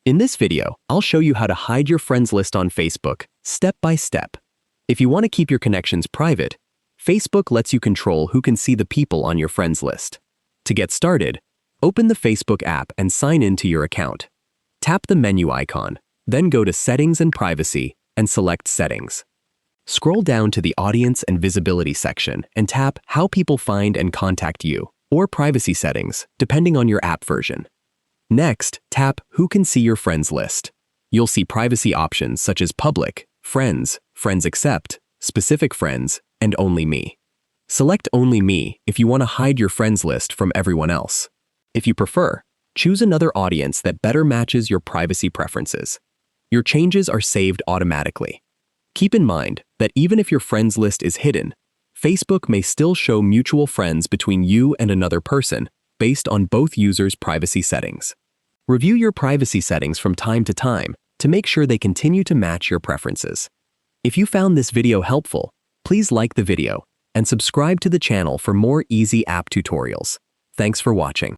In this video, I'll show you how to hide your friends list on Facebook, step by step. If you want to keep your connections private, Facebook lets you control who can see the people on your friends list. To get started, open the Facebook app and sign in to your account. Tap the menu icon, then go to Settings and Privacy and select Settings. Scroll down to the Audience and Visibility section and tap How People Find and Contact You, or Privacy Settings, depending on your app version. Next, tap Who Can See Your Friends List. You'll see privacy options such as Public, Friends, Friends Accept, Specific Friends, and Only Me. Select Only Me if you want to hide your friends list from everyone else. If you prefer, choose another audience that better matches your privacy preferences. Your changes are saved automatically. Keep in mind that even if your friends list is hidden, Facebook may still show mutual friends between you and another person based on both users' privacy settings. Review your privacy settings from time to time to make sure they continue to match your preferences. If you found this video helpful, please like the video and subscribe to the channel for more easy app tutorials. Thanks for watching.